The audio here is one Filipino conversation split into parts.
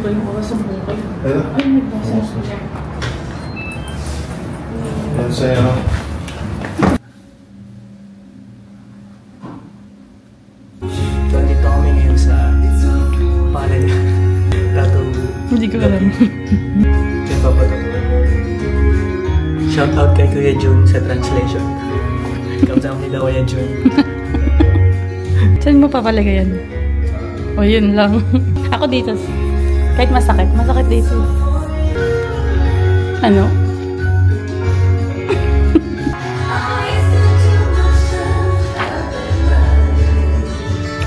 yung oras ng buhay. Ay, nagbasa ko siya. Yan sa'yo. Dito kami ngayon sa panel. Hindi ko alam. Shout out kay Kuya Jun sa translation. Kamsam ni Kuya Jun. Saan mo papalagay yan? O yun lang. Ako dito. Kahit masakit. Masakit dito. Ano?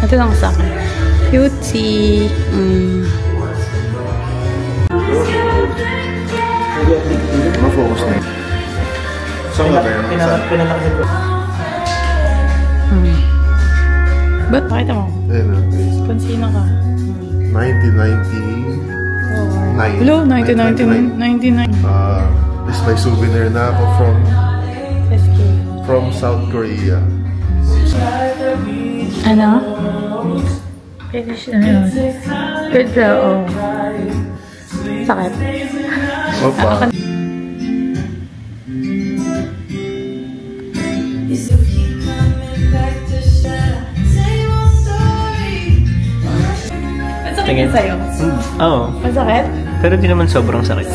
Ito lang sa akin. Cutie. Ma-focus na. Saan nga ba yun? Pinalakasin ko. Ba't? Pakita mo. Kung sino ka? 1999. Hello, 1999. This is my souvenir na ako from South Korea. Ano? British na yun. Good girl, oh. Sakit. Opa. Masakit yun sa'yo? Oo. Masakit? Pero di naman sobrang sakit.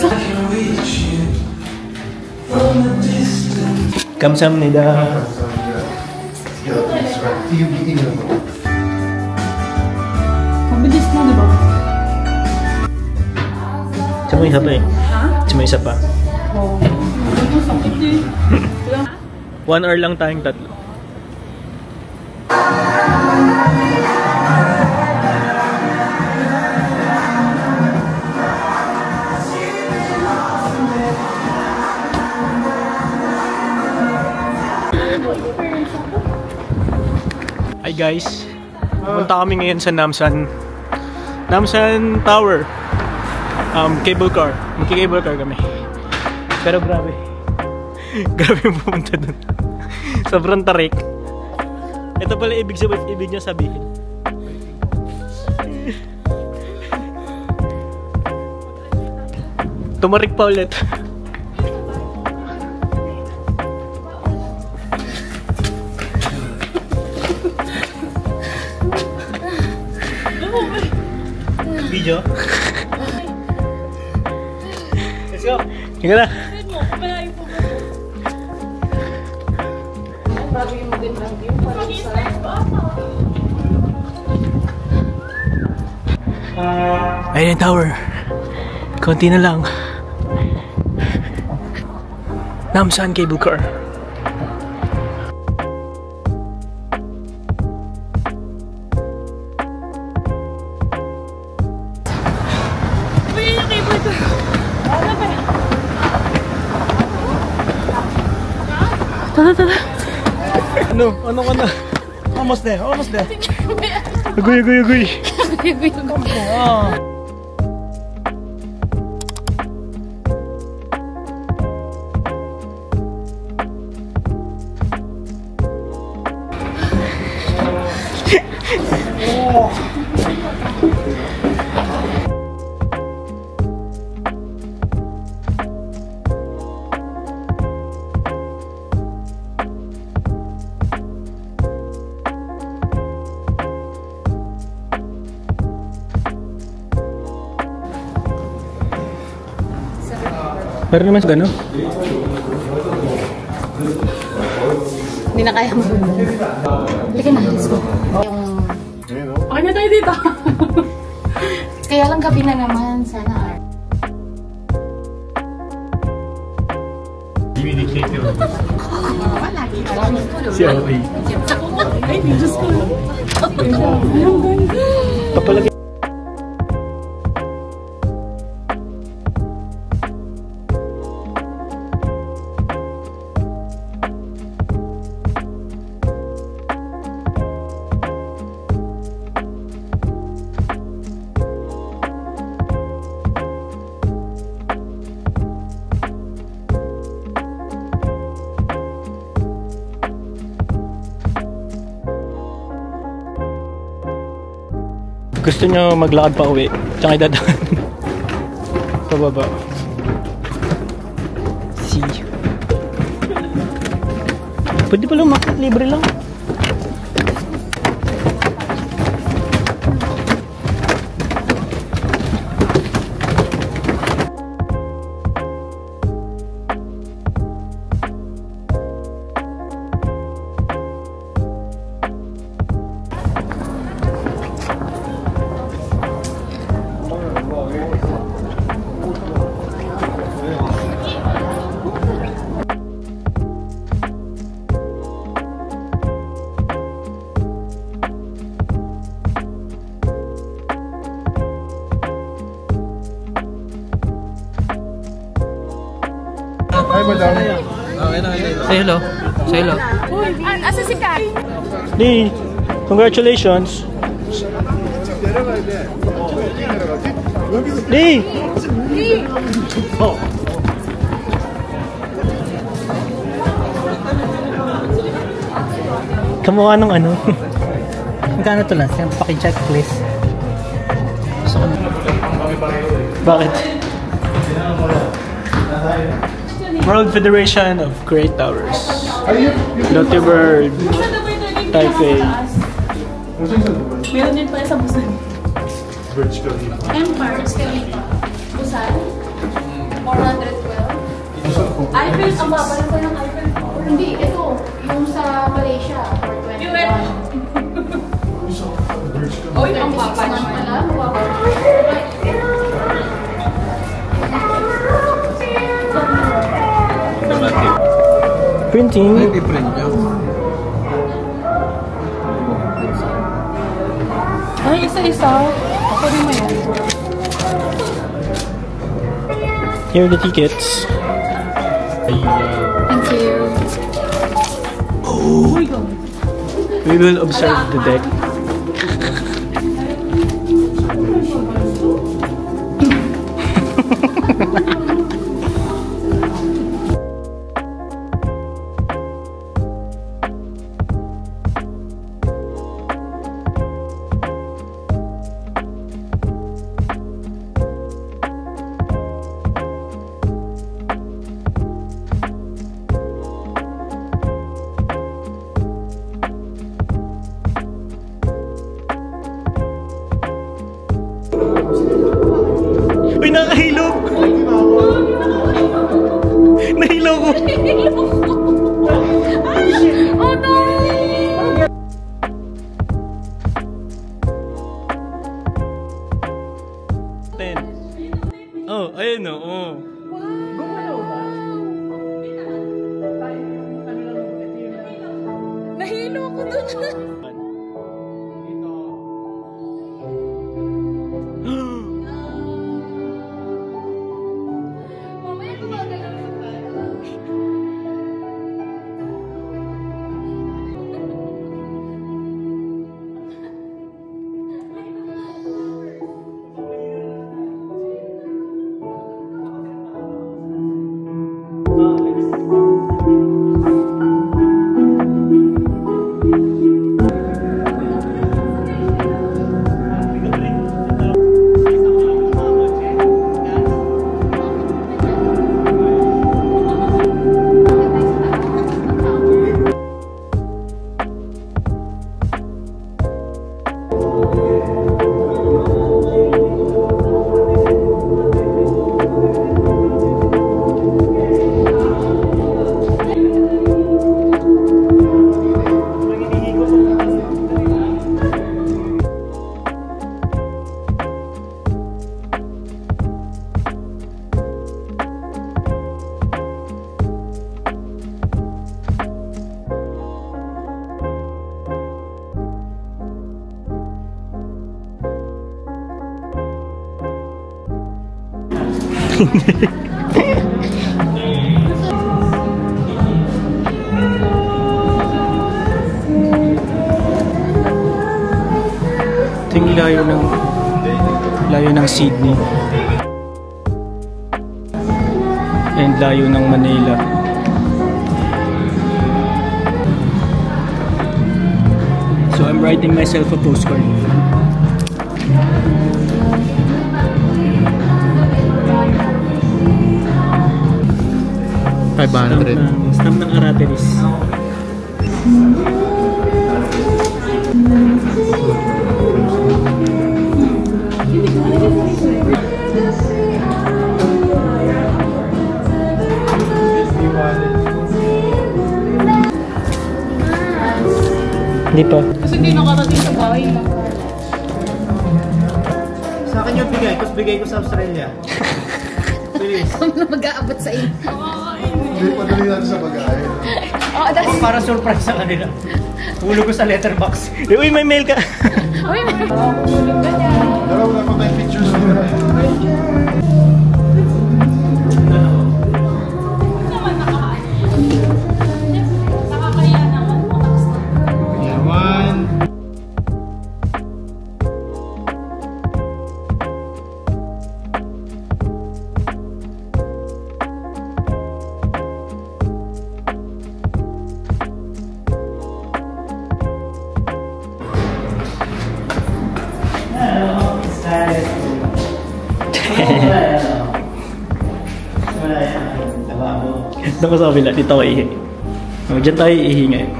Kamsamnida. Mabilis na, di ba? Sa may isa pa eh. Ha? Sa may isa pa. Oo. Sakit eh. 1 hour lang tayong tatlo. Hi guys, punta kami ngayon sa Namsan Tower. Cable car. Magki-cable car kami. Pero grabe. Grabe yung pumunta dun. Sobrang tarik. Ito pala ibig niya sabihin. Tumarik pa ulit. Video? Let's go! Hinga na! Ayun yung tower. Konti na lang. Namsan cable car. Tara. Ano ka na? Almost there. Agoy. Pero naman sa gano'n? Hindi na kaya mo. Halika na, let's go. Okay na tayo dito. Kaya lang gabi na naman, sana. Communicate yun. Lagi. Si Aoi. Ay, Diyos ko. Papalagay. Gusto nyo maglakad pa uwi, tsaka idadaan. Pababa. C. Pwede pala umakit, libre lang. Hi, madam. Say hello. Say hello. Asa si Kat? Lee, congratulations. Lee! Oh. Kamukha nung ano. Magkano to lang? Paki-check please. Bakit? World Federation of Great Towers. Lotte World. Taipei. Meron din pala sa Busan. Burj Khalifa. Empire State. Busan. 412. Eiffel, ang baba lang ko ng Eiffel. Hindi, ito. Yung sa Malaysia. 421. Oy, ang baba naman pala. Printing. Ay, isa-isa. Ako rin mo yan. Here are the tickets. Thank you. Oh my God. We will observe the deck. Uy, nakahilog! Nahilog ko! Oh no! Oh, ayun o. Oh. Nahilo ko dun. Ito yung layo ng Sydney and layo ng Manila. So I'm writing myself a postcard. 500. Stamp ng Arateris. Hindi pa. Kasi hindi nakarating sa bahay. Sa akin yung bigay, tapos bigay ko sa Australia. Please. Kung na mag-aabot sa iyo. Hindi pa dali natin sa bagay. Oh, that's... Para surprise sa kanila. Ulo ko sa letterbox. Uy, may mail ka. Uy, may... Tulog ka niya. Pero wala pa tayong pictures nila. Doon ko sa kabila, dito ako ihi. Diyan tayo ihi ngayon.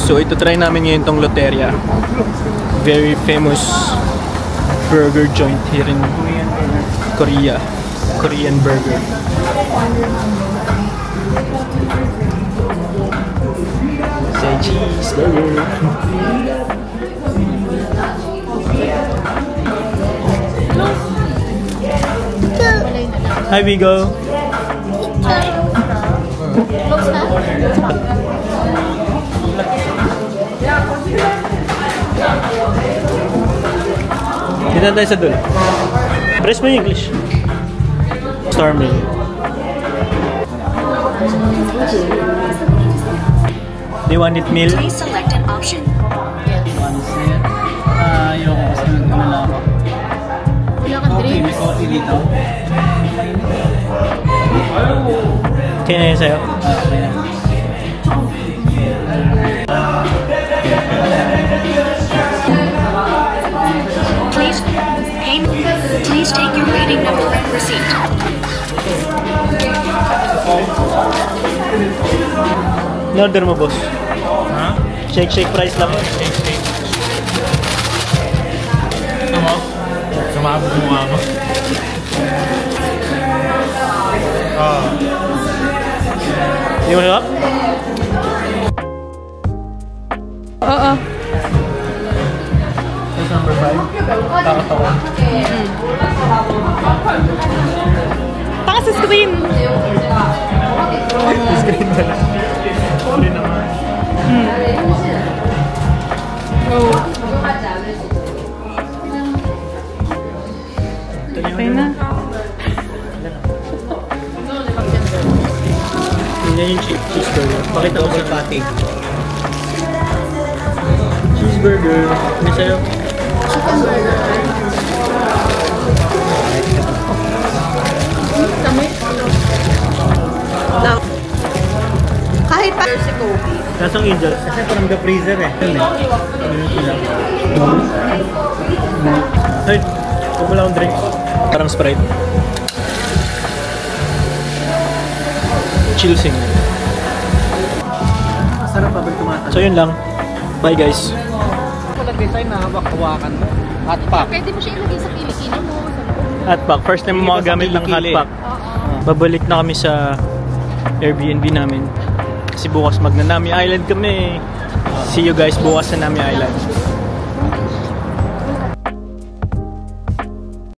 So ito try namin ngayon tong Loteria. Very famous burger joint here in Korea. Korean burger. Say cheeseburger. Hi Vigo. Close na? Dito tayo sa dulo. Press mo yung English. Star me. Do you want it meal? Please select an option. Ayoko kasi nagkamala ako. Wala kang Okay, may drinks. coffee dito. Kaya na yun sa'yo? Please take your reading number and receipt. In-order mo, boss? Ha? Shake price lang. Ito mo? Sumabot mo nga mo. Hindi mo nila? Oo. That's number 5. Takatawan. Taka sa screen. Screen na lang. Uli naman. Oh. Okay na. Yan yung cheeseburger. Pakita ko sa patty. Cheeseburger. Ano sa'yo? Chicken burger. Tamis. Lang. Kahit pa si Kobe. Nasang Angel? Kasi parang the freezer eh. Ay, kung wala akong drink. Parang Sprite. Chilsing. Sarap pa bang tumatagal? So yun lang. Bye guys. Walang design na hawak-hawakan mo. Hot pack. Pwede mo siya ilagay sa kilikili mo. Hot pack. First time mo makagamit ng hot pack. Babalik na kami sa Airbnb namin. Kasi bukas magna-Nami Island kami. See you guys bukas sa Nami Island.